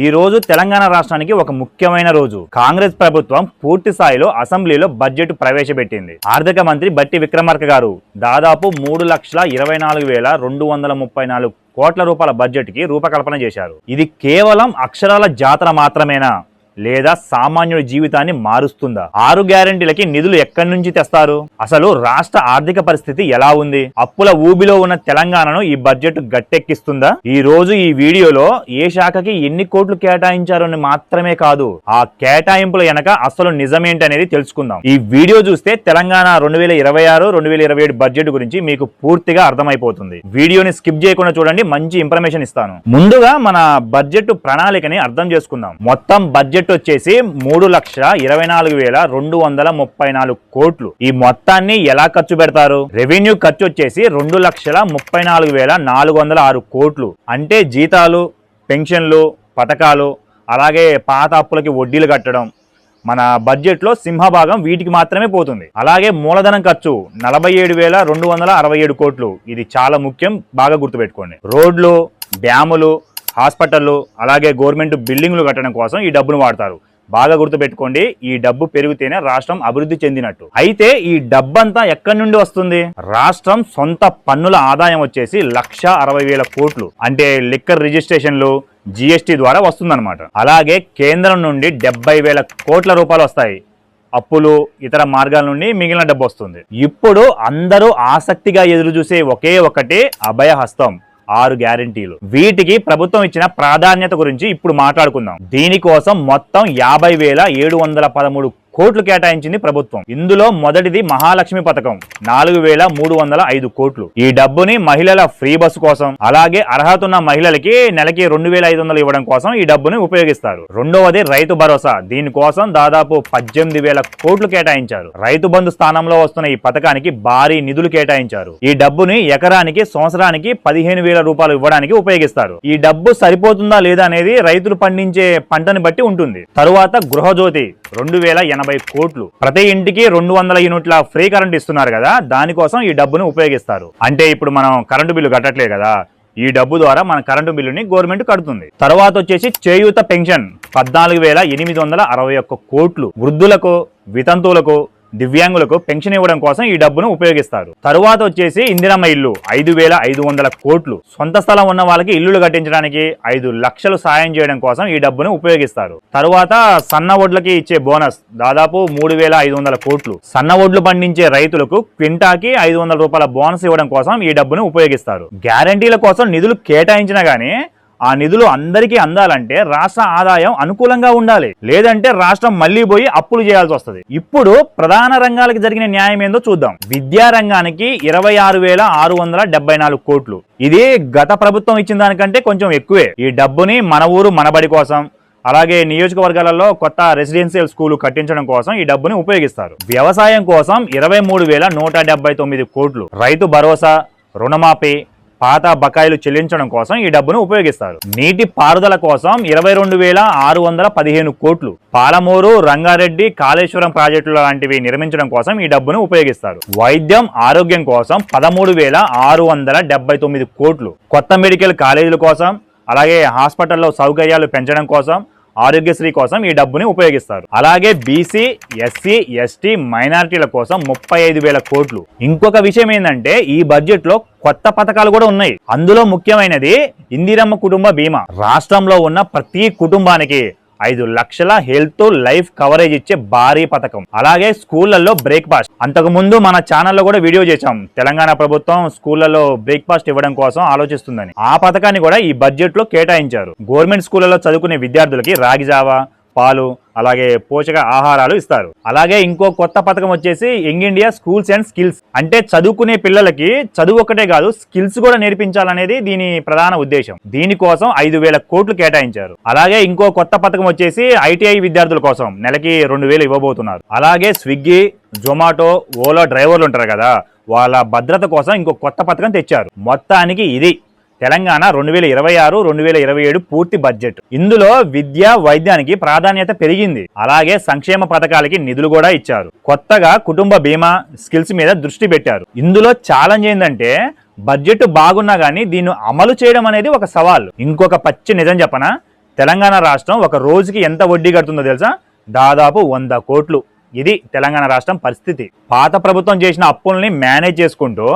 ఈ రోజు తెలంగాణ రాష్ట్రానికి ఒక ముఖ్యమైన రోజు. కాంగ్రెస్ ప్రభుత్వం పూర్తి స్థాయిలో అసెంబ్లీలో బడ్జెట్ ప్రవేశపెట్టింది. ఆర్థిక మంత్రి బట్టి విక్రమార్క గారు దాదాపు 3,24,234 కోట్ల రూపాయల బడ్జెట్ కి రూపకల్పన చేశారు. ఇది కేవలం అక్షరాల జాతర మాత్రమేనా, లేదా సామాన్యుడి జీవితాన్ని మారుస్తుందా? 6 గ్యారెంటీలకి నిధులు ఎక్కడి నుంచి తెస్తారు? అసలు రాష్ట్ర ఆర్థిక పరిస్థితి ఎలా ఉంది? అప్పుల ఊబిలో ఉన్న తెలంగాణను ఈ బడ్జెట్ గట్టెక్కిస్తుందా? ఈ రోజు ఈ వీడియోలో ఏ శాఖకి ఎన్ని కోట్లు కేటాయించారని మాత్రమే కాదు, ఆ కేటాయింపుల వెనక అసలు నిజమేంటి అనేది తెలుసుకుందాం. ఈ వీడియో చూస్తే తెలంగాణ 2026-2027 బడ్జెట్ గురించి మీకు పూర్తిగా అర్థమైపోతుంది. వీడియోని స్కిప్ చేయకుండా చూడండి, మంచి ఇన్ఫర్మేషన్ ఇస్తాను. ముందుగా మన బడ్జెట్ ప్రణాళికని అర్థం చేసుకుందాం. మొత్తం బడ్జెట్ వచ్చేసి 3,24,234 కోట్లు. ఈ మొత్తాన్ని ఎలా ఖర్చు పెడతారు? రెవెన్యూ ఖర్చు వచ్చేసి 2,34,406 కోట్లు. అంటే జీతాలు, పెన్షన్లు, పథకాలు, అలాగే పాత అప్పులకి వడ్డీలు కట్టడం. మన బడ్జెట్ లో సింహభాగం వీటికి మాత్రమే పోతుంది. అలాగే మూలధనం ఖర్చు 47,267 కోట్లు. ఇది చాలా ముఖ్యం, బాగా గుర్తుపెట్టుకోండి. రోడ్లు, డ్యాములు, హాస్పిటళ్ళు, అలాగే గవర్నమెంట్ బిల్డింగ్లు కట్టడం కోసం ఈ డబ్బును వాడతారు. బాగా గుర్తుపెట్టుకోండి, ఈ డబ్బు పెరిగితేనే రాష్ట్రం అభివృద్ధి చెందినట్టు. అయితే ఈ డబ్బంతా ఎక్కడి నుండి వస్తుంది? రాష్ట్రం సొంత పన్నుల ఆదాయం వచ్చేసి 1,60,000 కోట్లు. అంటే లిక్కర్ రిజిస్ట్రేషన్లు, జిఎస్టీ ద్వారా వస్తుందన్నమాట. అలాగే కేంద్రం నుండి 70,000 కోట్ల రూపాయలు వస్తాయి. అప్పులు, ఇతర మార్గాల నుండి మిగిలిన డబ్బు వస్తుంది. ఇప్పుడు అందరూ ఆసక్తిగా ఎదురు చూసే ఒకే ఒకటి అభయహస్తం, 6 గ్యారెంటీలు. వీటికి ప్రభుత్వం ఇచ్చిన ప్రాధాన్యత గురించి ఇప్పుడు మాట్లాడుకుందాం. దీనికోసం మొత్తం 50,713 కోట్లు కేటాయించింది ప్రభుత్వం. ఇందులో మొదటిది మహాలక్ష్మి పథకం, 4,305 కోట్లు. ఈ డబ్బుని మహిళల ఫ్రీ బస్సు కోసం, అలాగే అర్హత ఉన్న మహిళలకి నెలకి 2,500 ఇవ్వడం కోసం ఈ డబ్బుని ఉపయోగిస్తారు. రెండవది రైతు భరోసా. దీనికోసం దాదాపు 18,000 కోట్లు కేటాయించారు. రైతు బంధు స్థానంలో వస్తున్న ఈ పథకానికి భారీ నిధులు కేటాయించారు. ఈ డబ్బుని ఎకరానికి, సంవత్సరానికి 15,000 రూపాయలు ఇవ్వడానికి ఉపయోగిస్తారు. ఈ డబ్బు సరిపోతుందా లేదా అనేది రైతులు పండించే పంటని బట్టి ఉంటుంది. తరువాత గృహజ్యోతి 2,080 కోట్లు. ప్రతి ఇంటికి 200 యూనిట్ల ఫ్రీ కరెంట్ ఇస్తున్నారు కదా, దానికోసం ఈ డబ్బును ఉపయోగిస్తారు. అంటే ఇప్పుడు మనం కరెంటు బిల్లు కట్టట్లేదు కదా, ఈ డబ్బు ద్వారా మన కరెంటు బిల్లుని గవర్నమెంట్ కడుతుంది. తర్వాత వచ్చేసి చేయూత పెన్షన్ 14,861 కోట్లు. వృద్ధులకు, వితంతువులకు, దివ్యాంగులకు పెన్షన్ ఇవ్వడం కోసం ఈ డబ్బును ఉపయోగిస్తారు. తరువాత వచ్చేసి ఇందిరమ్మ ఇల్లు 5,500 కోట్లు. సొంత స్థలం ఉన్న వాళ్ళకి ఇల్లులు కట్టించడానికి 5 లక్షలు సాయం చేయడం కోసం ఈ డబ్బును ఉపయోగిస్తారు. తరువాత సన్న వడ్లకి ఇచ్చే బోనస్ దాదాపు 3,500 కోట్లు. సన్న వడ్లు పండించే రైతులకు క్వింటాకి 500 రూపాయల బోనస్ ఇవ్వడం కోసం ఈ డబ్బును ఉపయోగిస్తారు. గ్యారంటీల కోసం నిధులు కేటాయించినా గానీ ఆ నిధులు అందరికీ అందాలంటే రాష్ట్ర ఆదాయం అనుకూలంగా ఉండాలి. లేదంటే రాష్ట్రం మళ్లీ పోయి అప్పులు చేయాల్సి వస్తుంది. ఇప్పుడు ప్రధాన రంగాలకు జరిగిన న్యాయం ఏందో చూద్దాం. విద్యా రంగానికి 26,674 కోట్లు. ఇది గత ప్రభుత్వం ఇచ్చిన దానికంటే కొంచెం ఎక్కువే. ఈ డబ్బుని మన ఊరు మనబడి కోసం, అలాగే నియోజకవర్గాలలో కొత్త రెసిడెన్షియల్ స్కూలు కట్టించడం కోసం ఈ డబ్బుని ఉపయోగిస్తారు. వ్యవసాయం కోసం 23,179 కోట్లు. రైతు భరోసా, రుణమాఫీ, పాత బకాయిలు చెల్లించడం కోసం ఈ డబ్బును ఉపయోగిస్తారు. నీటి పారుదల కోసం 22,615 కోట్లు. పాలమూరు, రంగారెడ్డి, కాళేశ్వరం ప్రాజెక్టుల లాంటివి నిర్మించడం కోసం ఈ డబ్బును ఉపయోగిస్తారు. వైద్యం, ఆరోగ్యం కోసం 13,679 కోట్లు. కొత్త మెడికల్ కాలేజీల కోసం, అలాగే హాస్పిటల్లో సౌకర్యాలు పెంచడం కోసం, ఆరోగ్యశ్రీ కోసం ఈ డబ్బుని ఉపయోగిస్తారు. అలాగే బీసీ, ఎస్సీ, ఎస్టీ, మైనారిటీల కోసం 35,000 కోట్లు. ఇంకొక విషయం ఏంటంటే ఈ బడ్జెట్ లో కొత్త పథకాలు కూడా ఉన్నాయి. అందులో ముఖ్యమైనది ఇందిరమ్మ కుటుంబ బీమా. రాష్ట్రంలో ఉన్న ప్రతి కుటుంబానికి 5 లక్షల హెల్త్ లైఫ్ కవరేజ్ ఇచ్చే భారీ పథకం. అలాగే స్కూళ్లలో బ్రేక్ఫాస్ట్. అంతకు ముందు మన ఛానల్లో కూడా వీడియో చేశాం, తెలంగాణ ప్రభుత్వం స్కూళ్లలో బ్రేక్ఫాస్ట్ ఇవ్వడం కోసం ఆలోచిస్తుందని. ఆ పథకాన్ని కూడా ఈ బడ్జెట్ లో కేటాయించారు. గవర్నమెంట్ స్కూళ్లలో చదువుకునే విద్యార్థులకి రాగి జావా, పాలు, అలాగే పోషక ఆహారాలు ఇస్తారు. అలాగే ఇంకో కొత్త పథకం వచ్చేసి young India schools and skills. అంటే చదువుకునే పిల్లలకి చదువు ఒకటే కాదు, స్కిల్స్ కూడా నేర్పించాలనేది దీని ప్రధాన ఉద్దేశం. దీనికోసం 5,000 కోట్లు కేటాయించారు. అలాగే ఇంకో కొత్త పథకం వచ్చేసి ఐటీఐ విద్యార్థుల కోసం నెలకి 2,000 ఇవ్వబోతున్నారు. అలాగే స్విగ్గీ, జొమాటో, ఓలా డ్రైవర్లు ఉంటారు కదా, వాళ్ళ భద్రత కోసం ఇంకో కొత్త పథకం తెచ్చారు. మొత్తానికి ఇది తెలంగాణ 2026-2027 పూర్తి బడ్జెట్. ఇందులో విద్య, వైద్యానికి ప్రాధాన్యత పెరిగింది. అలాగే సంక్షేమ పథకాలకి నిధులు కూడా ఇచ్చారు. కొత్తగా కుటుంబ బీమా, స్కిల్స్ మీద దృష్టి పెట్టారు. ఇందులో ఛాలెంజ్ ఏంటంటే బడ్జెట్ బాగున్నా గానీ దీన్ని అమలు చేయడం అనేది ఒక సవాల్. ఇంకొక పచ్చి నిజం చెప్పనా, తెలంగాణ రాష్ట్రం ఒక రోజుకి ఎంత వడ్డీ కడుతుందో తెలుసా? దాదాపు 100 కోట్లు. ఇది తెలంగాణ రాష్ట్రం పరిస్థితి. పాత ప్రభుత్వం చేసిన అప్పుల్ని మేనేజ్ చేసుకుంటూ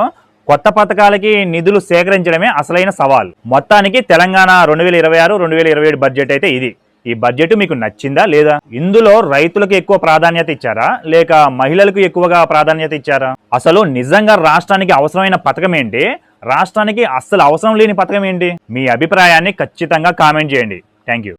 కొత్త పథకాలకి నిధులు సేకరించడమే అసలైన సవాల్. మొత్తానికి తెలంగాణ 2026-2027 బడ్జెట్ అయితే ఇది. ఈ బడ్జెట్ మీకు నచ్చిందా లేదా? ఇందులో రైతులకు ఎక్కువ ప్రాధాన్యత ఇచ్చారా లేక మహిళలకు ఎక్కువగా ప్రాధాన్యత ఇచ్చారా? అసలు నిజంగా రాష్ట్రానికి అవసరమైన పథకం ఏంటి, రాష్ట్రానికి అస్సలు అవసరం లేని పథకం ఏంటి? మీ అభిప్రాయాన్ని ఖచ్చితంగా కామెంట్ చేయండి. Thank you.